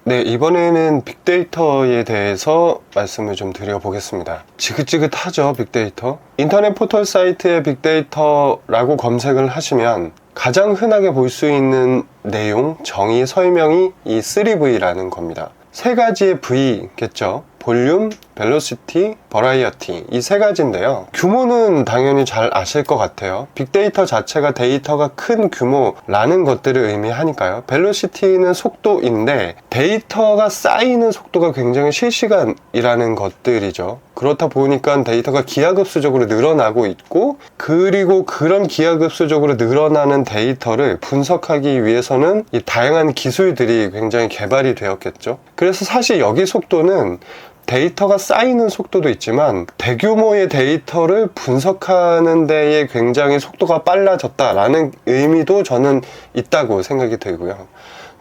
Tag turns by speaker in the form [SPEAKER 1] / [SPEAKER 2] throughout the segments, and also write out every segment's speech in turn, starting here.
[SPEAKER 1] 네, 이번에는 빅데이터에 대해서 말씀을 좀 드려보겠습니다. 지긋지긋하죠, 빅데이터. 인터넷 포털 사이트에 빅데이터라고 검색을 하시면 가장 흔하게 볼 수 있는 내용, 정의, 설명이 이 3V라는 겁니다. 세 가지의 V겠죠. 볼륨, 벨로시티, 버라이어티, 이 세 가지인데요. 규모는 당연히 잘 아실 것 같아요. 빅데이터 자체가 데이터가 큰 규모라는 것들을 의미하니까요. 벨로시티는 속도인데 데이터가 쌓이는 속도가 굉장히 실시간이라는 것들이죠. 그렇다 보니까 데이터가 기하급수적으로 늘어나고 있고, 그리고 그런 기하급수적으로 늘어나는 데이터를 분석하기 위해서는 이 다양한 기술들이 굉장히 개발이 되었겠죠. 그래서 사실 여기 속도는 데이터가 쌓이는 속도도 있지만 대규모의 데이터를 분석하는 데에 굉장히 속도가 빨라졌다라는 의미도 저는 있다고 생각이 들고요.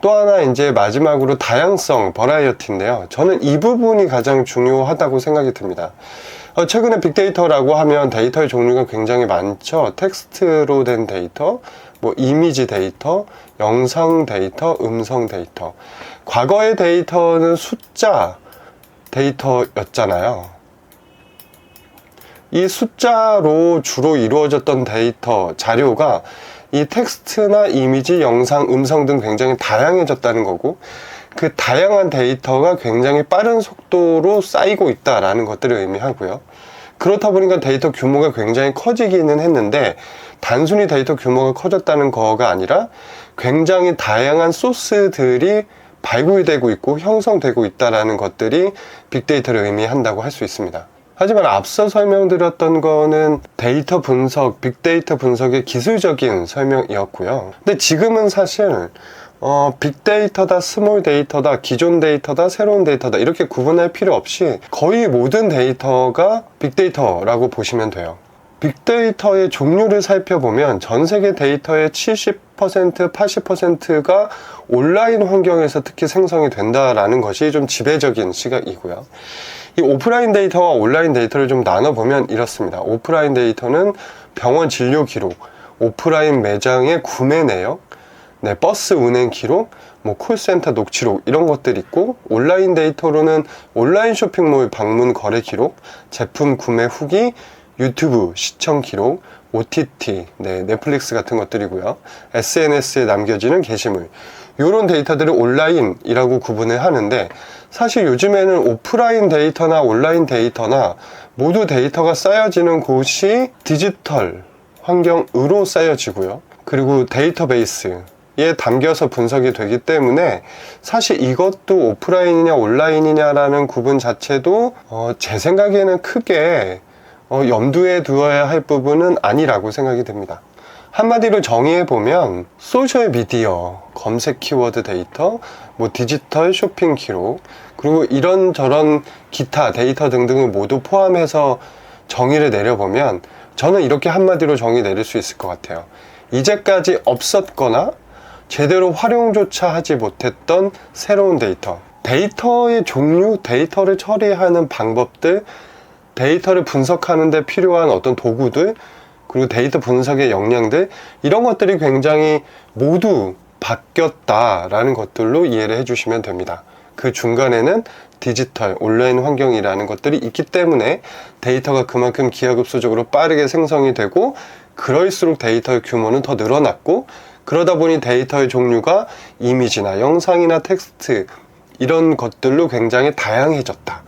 [SPEAKER 1] 또 하나 이제 마지막으로 다양성, 버라이어티인데요. 저는 이 부분이 가장 중요하다고 생각이 듭니다. 최근에 빅데이터라고 하면 데이터의 종류가 굉장히 많죠. 텍스트로 된 데이터, 뭐 이미지 데이터, 영상 데이터, 음성 데이터. 과거의 데이터는 숫자 데이터였잖아요. 이 숫자로 주로 이루어졌던 데이터, 자료가 이 텍스트나 이미지, 영상, 음성 등 굉장히 다양해졌다는 거고, 그 다양한 데이터가 굉장히 빠른 속도로 쌓이고 있다라는 것들을 의미하고요. 그렇다 보니까 데이터 규모가 굉장히 커지기는 했는데, 단순히 데이터 규모가 커졌다는 거가 아니라 굉장히 다양한 소스들이 발굴되고 있고 형성되고 있다는 것들이 빅데이터를 의미한다고 할 수 있습니다. 하지만 앞서 설명드렸던 거는 데이터 분석, 빅데이터 분석의 기술적인 설명이었고요. 근데 지금은 사실 빅데이터다, 스몰 데이터다, 기존 데이터다, 새로운 데이터다 이렇게 구분할 필요 없이 거의 모든 데이터가 빅데이터라고 보시면 돼요. 빅데이터의 종류를 살펴보면 전 세계 데이터의 70%, 80%가 온라인 환경에서 특히 생성이 된다라는 것이 좀 지배적인 시각이고요. 이 오프라인 데이터와 온라인 데이터를 좀 나눠보면 이렇습니다. 오프라인 데이터는 병원 진료 기록, 오프라인 매장의 구매 내역, 버스 운행 기록, 콜센터 녹취록 이런 것들이 있고, 온라인 데이터로는 온라인 쇼핑몰 방문 거래 기록, 제품 구매 후기, 유튜브 시청 기록, OTT, 넷플릭스 같은 것들이고요. SNS에 남겨지는 게시물. 이런 데이터들을 온라인이라고 구분을 하는데, 사실 요즘에는 오프라인 데이터나 온라인 데이터나 모두 데이터가 쌓여지는 곳이 디지털 환경으로 쌓여지고요. 그리고 데이터베이스에 담겨서 분석이 되기 때문에 사실 이것도 오프라인이냐 온라인이냐라는 구분 자체도 제 생각에는 크게 염두에 두어야 할 부분은 아니라고 생각이 듭니다. 한마디로 정의해보면 소셜미디어, 검색 키워드 데이터, 디지털 쇼핑 기록, 그리고 이런저런 기타 데이터 등등을 모두 포함해서 정의를 내려보면 저는 이렇게 한마디로 정의 내릴 수 있을 것 같아요. 이제까지 없었거나 제대로 활용조차 하지 못했던 새로운 데이터, 데이터의 종류, 데이터를 처리하는 방법들, 데이터를 분석하는 데 필요한 어떤 도구들, 그리고 데이터 분석의 역량들, 이런 것들이 굉장히 모두 바뀌었다라는 것들로 이해를 해주시면 됩니다. 그 중간에는 디지털, 온라인 환경이라는 것들이 있기 때문에 데이터가 그만큼 기하급수적으로 빠르게 생성이 되고, 그럴수록 데이터의 규모는 더 늘어났고, 그러다 보니 데이터의 종류가 이미지나 영상이나 텍스트 이런 것들로 굉장히 다양해졌다.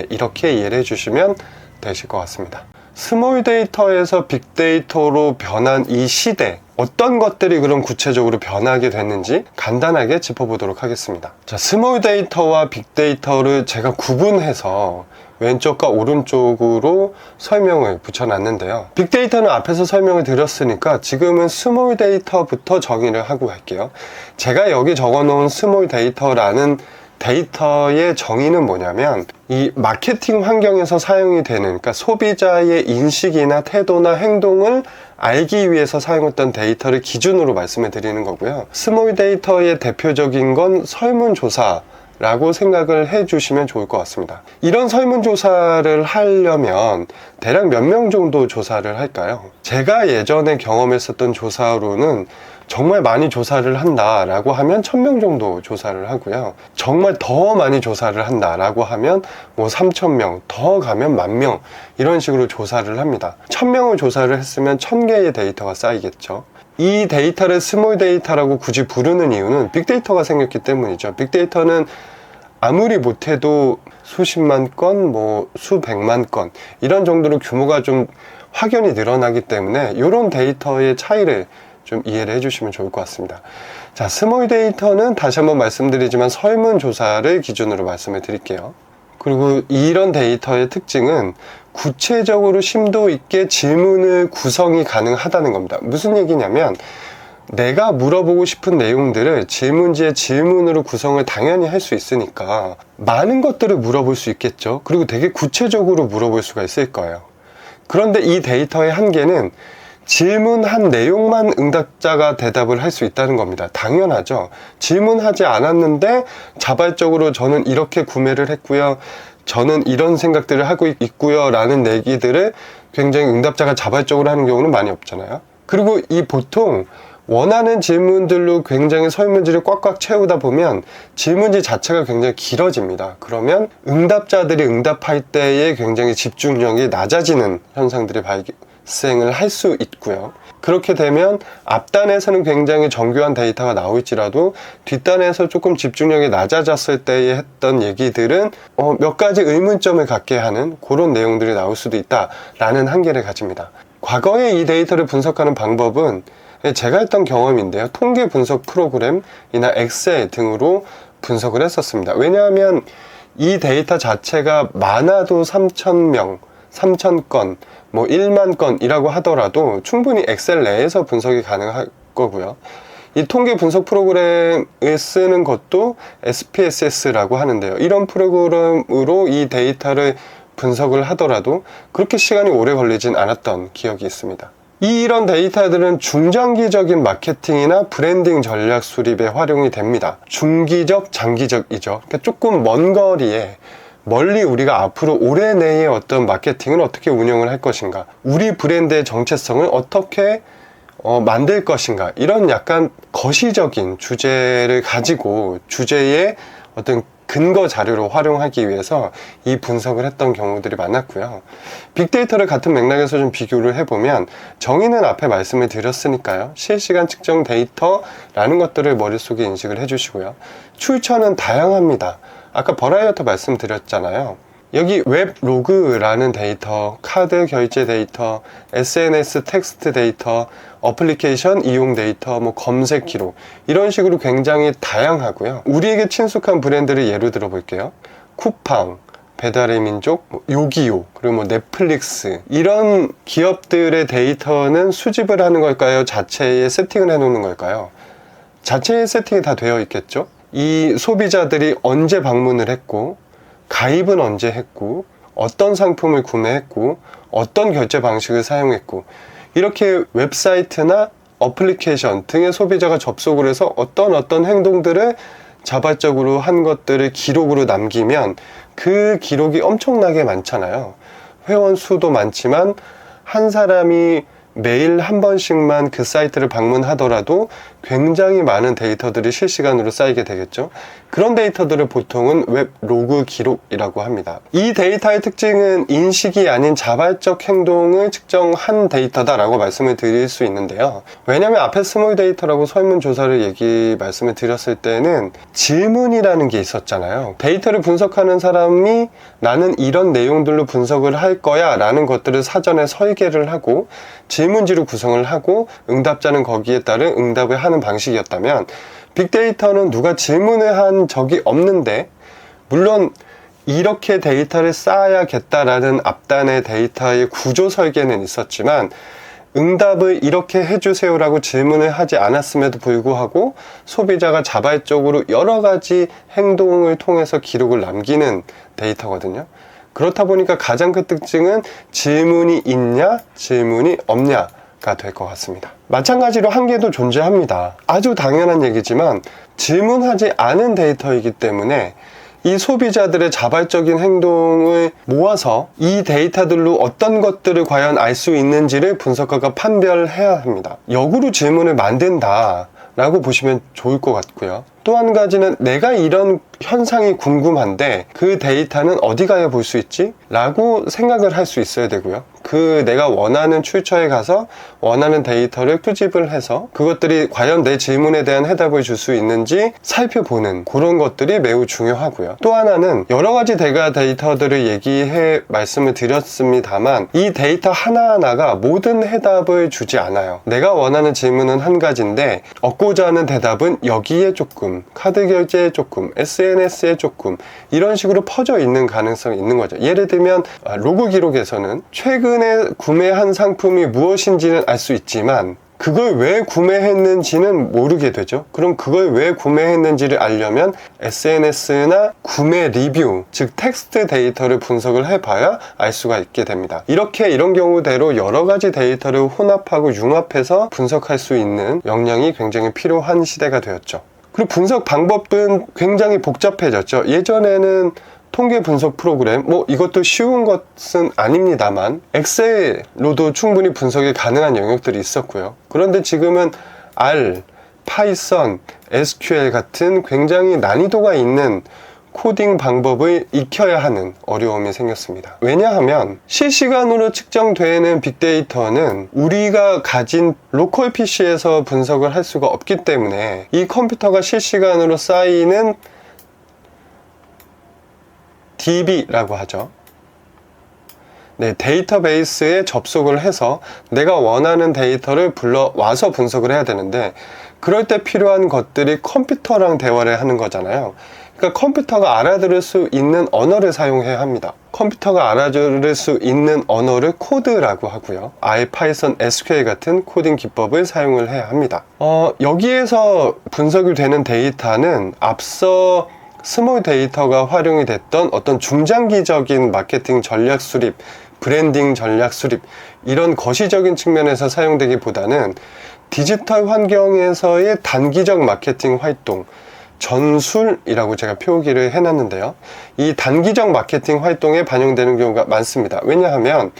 [SPEAKER 1] 이렇게 이해를 해주시면 되실 것 같습니다. 스몰 데이터에서 빅데이터로 변한 이 시대, 어떤 것들이 그럼 구체적으로 변하게 됐는지 간단하게 짚어보도록 하겠습니다. 자, 스몰 데이터와 빅데이터를 제가 구분해서 왼쪽과 오른쪽으로 설명을 붙여놨는데요. 빅데이터는 앞에서 설명을 드렸으니까 지금은 스몰 데이터부터 정의를 하고 갈게요. 제가 여기 적어놓은 스몰 데이터라는 데이터의 정의는 뭐냐면, 이 마케팅 환경에서 사용이 되는, 그러니까 소비자의 인식이나 태도나 행동을 알기 위해서 사용했던 데이터를 기준으로 말씀을 드리는 거고요. 스몰 데이터의 대표적인 건 설문조사라고 생각을 해주시면 좋을 것 같습니다. 이런 설문조사를 하려면 대략 몇 명 정도 조사를 할까요? 제가 예전에 경험했었던 조사로는 정말 많이 조사를 한다라고 하면 1000명 정도 조사를 하고요. 정말 더 많이 조사를 한다라고 하면 뭐 3000명, 더 가면 10,000명 이런 식으로 조사를 합니다. 1000명을 조사를 했으면 1000개의 데이터가 쌓이겠죠. 이 데이터를 스몰 데이터라고 굳이 부르는 이유는 빅데이터가 생겼기 때문이죠. 빅데이터는 아무리 못해도 수십만 건, 뭐 수백만 건 이런 정도로 규모가 좀 확연히 늘어나기 때문에 이런 데이터의 차이를 좀 이해를 해주시면 좋을 것 같습니다. 자, 스몰 데이터는 다시 한번 말씀드리지만 설문조사를 기준으로 말씀을 드릴게요. 그리고 이런 데이터의 특징은 구체적으로 심도 있게 질문을 구성이 가능하다는 겁니다. 무슨 얘기냐면 내가 물어보고 싶은 내용들을 질문지에 질문으로 구성을 당연히 할 수 있으니까 많은 것들을 물어볼 수 있겠죠. 그리고 되게 구체적으로 물어볼 수가 있을 거예요. 그런데 이 데이터의 한계는 질문한 내용만 응답자가 대답을 할 수 있다는 겁니다. 당연하죠. 질문하지 않았는데 자발적으로 저는 이렇게 구매를 했고요, 저는 이런 생각들을 하고 있고요 라는 얘기들을 굉장히 응답자가 자발적으로 하는 경우는 많이 없잖아요. 그리고 이 보통 원하는 질문들로 굉장히 설문지를 꽉꽉 채우다 보면 질문지 자체가 굉장히 길어집니다. 그러면 응답자들이 응답할 때에 굉장히 집중력이 낮아지는 현상들이 발생을 할 수 있고요. 그렇게 되면 앞단에서는 굉장히 정교한 데이터가 나올지라도 뒷단에서 조금 집중력이 낮아졌을 때에 했던 얘기들은 몇 가지 의문점을 갖게 하는 그런 내용들이 나올 수도 있다라는 한계를 가집니다. 과거에 이 데이터를 분석하는 방법은 제가 했던 경험인데요, 통계 분석 프로그램이나 엑셀 등으로 분석을 했었습니다. 왜냐하면 이 데이터 자체가 많아도 3000명, 3000건, 뭐 1만 건이라고 하더라도 충분히 엑셀 내에서 분석이 가능할 거고요. 이 통계 분석 프로그램을 쓰는 것도 SPSS라고 하는데요, 이런 프로그램으로 이 데이터를 분석을 하더라도 그렇게 시간이 오래 걸리진 않았던 기억이 있습니다. 이런 데이터들은 중장기적인 마케팅이나 브랜딩 전략 수립에 활용이 됩니다. 중기적, 장기적이죠. 그러니까 조금 먼 거리에 멀리 우리가 앞으로 올해 내에 어떤 마케팅을 어떻게 운영을 할 것인가, 우리 브랜드의 정체성을 어떻게 만들 것인가, 이런 약간 거시적인 주제를 가지고 주제의 어떤 근거 자료로 활용하기 위해서 이 분석을 했던 경우들이 많았고요. 빅데이터를 같은 맥락에서 좀 비교를 해보면 정의는 앞에 말씀을 드렸으니까요, 실시간 측정 데이터라는 것들을 머릿속에 인식을 해주시고요. 출처는 다양합니다. 아까 버라이어티 말씀드렸잖아요. 여기 웹 로그라는 데이터, 카드 결제 데이터, SNS 텍스트 데이터, 어플리케이션 이용 데이터, 뭐 검색 기록, 이런 식으로 굉장히 다양하고요. 우리에게 친숙한 브랜드를 예로 들어 볼게요. 쿠팡, 배달의 민족, 요기요, 그리고 뭐 넷플릭스, 이런 기업들의 데이터는 수집을 하는 걸까요? 자체에 세팅을 해 놓는 걸까요? 자체에 세팅이 다 되어 있겠죠? 이 소비자들이 언제 방문을 했고, 가입은 언제 했고, 어떤 상품을 구매했고, 어떤 결제 방식을 사용했고, 이렇게 웹사이트나 어플리케이션 등의 소비자가 접속을 해서 어떤 행동들을 자발적으로 한 것들을 기록으로 남기면 그 기록이 엄청나게 많잖아요. 회원 수도 많지만 한 사람이 매일 한 번씩만 그 사이트를 방문하더라도 굉장히 많은 데이터들이 실시간으로 쌓이게 되겠죠. 그런 데이터들을 보통은 웹 로그 기록이라고 합니다. 이 데이터의 특징은 인식이 아닌 자발적 행동을 측정한 데이터다라고 말씀을 드릴 수 있는데요. 왜냐하면 앞에 스몰 데이터라고 설문조사를 말씀을 드렸을 때는 질문이라는 게 있었잖아요. 데이터를 분석하는 사람이 나는 이런 내용들로 분석을 할 거야 라는 것들을 사전에 설계를 하고 질문지로 구성을 하고 응답자는 거기에 따른 응답을 하는 방식이었다면, 빅데이터는 누가 질문을 한 적이 없는데, 물론 이렇게 데이터를 쌓아야겠다라는 앞단의 데이터의 구조 설계는 있었지만 응답을 이렇게 해주세요라고 질문을 하지 않았음에도 불구하고 소비자가 자발적으로 여러 가지 행동을 통해서 기록을 남기는 데이터거든요. 그렇다 보니까 가장 큰 특징은 질문이 있냐, 질문이 없냐가 될 것 같습니다. 마찬가지로 한계도 존재합니다. 아주 당연한 얘기지만 질문하지 않은 데이터이기 때문에 이 소비자들의 자발적인 행동을 모아서 이 데이터들로 어떤 것들을 과연 알 수 있는지를 분석하고 판별해야 합니다. 역으로 질문을 만든다 라고 보시면 좋을 것 같고요. 또 한 가지는 내가 이런 현상이 궁금한데 그 데이터는 어디 가야 볼 수 있지? 라고 생각을 할 수 있어야 되고요. 그 내가 원하는 출처에 가서 원하는 데이터를 수집을 해서 그것들이 과연 내 질문에 대한 해답을 줄 수 있는지 살펴보는 그런 것들이 매우 중요하고요. 또 하나는 여러 가지 데이터들을 말씀을 드렸습니다만 이 데이터 하나하나가 모든 해답을 주지 않아요. 내가 원하는 질문은 한 가지인데 얻고자 하는 대답은 여기에 조금, 카드 결제에 조금, SNS에 조금 이런 식으로 퍼져 있는 가능성이 있는 거죠. 예를 들면 로그 기록에서는 최근에 구매한 상품이 무엇인지는 알 수 있지만 그걸 왜 구매했는지는 모르게 되죠. 그럼 그걸 왜 구매했는지를 알려면 SNS나 구매 리뷰, 즉 텍스트 데이터를 분석을 해봐야 알 수가 있게 됩니다. 이런 경우대로 여러 가지 데이터를 혼합하고 융합해서 분석할 수 있는 역량이 굉장히 필요한 시대가 되었죠. 그리고 분석 방법은 굉장히 복잡해졌죠. 예전에는 통계 분석 프로그램, 이것도 쉬운 것은 아닙니다만 엑셀로도 충분히 분석이 가능한 영역들이 있었고요. 그런데 지금은 R, 파이썬, SQL 같은 굉장히 난이도가 있는 코딩 방법을 익혀야 하는 어려움이 생겼습니다. 왜냐하면 실시간으로 측정되는 빅데이터는 우리가 가진 로컬 PC에서 분석을 할 수가 없기 때문에 이 컴퓨터가 실시간으로 쌓이는 DB라고 하죠. 네, 데이터베이스에 접속을 해서 내가 원하는 데이터를 불러와서 분석을 해야 되는데 그럴 때 필요한 것들이 컴퓨터랑 대화를 하는 거잖아요. 그러니까 컴퓨터가 알아들을 수 있는 언어를 사용해야 합니다. 컴퓨터가 알아들을 수 있는 언어를 코드라고 하고요. R, 파이썬, SQL 같은 코딩 기법을 사용을 해야 합니다. 여기에서 분석이 되는 데이터는 앞서 스몰 데이터가 활용이 됐던 어떤 중장기적인 마케팅 전략 수립, 브랜딩 전략 수립 이런 거시적인 측면에서 사용되기보다는 디지털 환경에서의 단기적 마케팅 활동, 전술이라고 제가 표기를 해놨는데요. 이 단기적 마케팅 활동에 반영되는 경우가 많습니다. 왜냐하면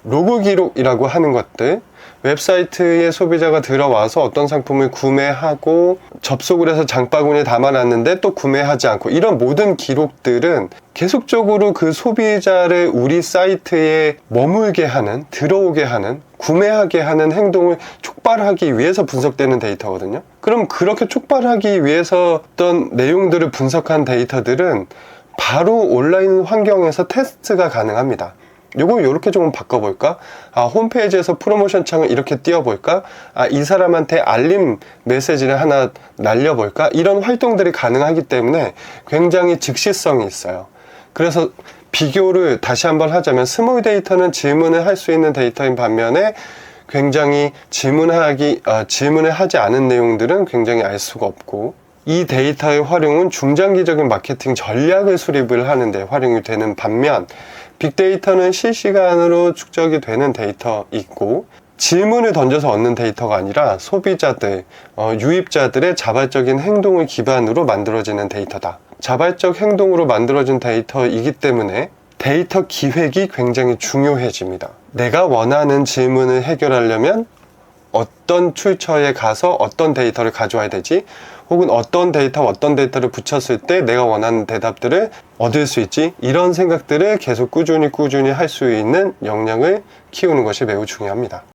[SPEAKER 1] 로그 기록이라고 하는 것들, 웹사이트에 소비자가 들어와서 어떤 상품을 구매하고 접속을 해서 장바구니에 담아놨는데 또 구매하지 않고 이런 모든 기록들은 계속적으로 그 소비자를 우리 사이트에 머물게 하는, 들어오게 하는, 구매하게 하는 행동을 촉발하기 위해서 분석되는 데이터거든요. 그럼 그렇게 촉발하기 위해서 어떤 내용들을 분석한 데이터들은 바로 온라인 환경에서 테스트가 가능합니다. 요거 이렇게 조금 바꿔볼까? 홈페이지에서 프로모션 창을 이렇게 띄워볼까? 이 사람한테 알림 메시지를 하나 날려볼까? 이런 활동들이 가능하기 때문에 굉장히 즉시성이 있어요. 그래서 비교를 다시 한번 하자면 스몰 데이터는 질문을 할 수 있는 데이터인 반면에 굉장히 질문을 하지 않은 내용들은 굉장히 알 수가 없고 이 데이터의 활용은 중장기적인 마케팅 전략을 수립을 하는데 활용이 되는 반면 빅데이터는 실시간으로 축적이 되는 데이터 있고 질문을 던져서 얻는 데이터가 아니라 소비자들, 유입자들의 자발적인 행동을 기반으로 만들어지는 데이터다. 자발적 행동으로 만들어진 데이터이기 때문에 데이터 기획이 굉장히 중요해집니다. 내가 원하는 질문을 해결하려면 어떤 출처에 가서 어떤 데이터를 가져와야 되지? 혹은 어떤 데이터를 붙였을 때 내가 원하는 대답들을 얻을 수 있지? 이런 생각들을 계속 꾸준히 할 수 있는 역량을 키우는 것이 매우 중요합니다.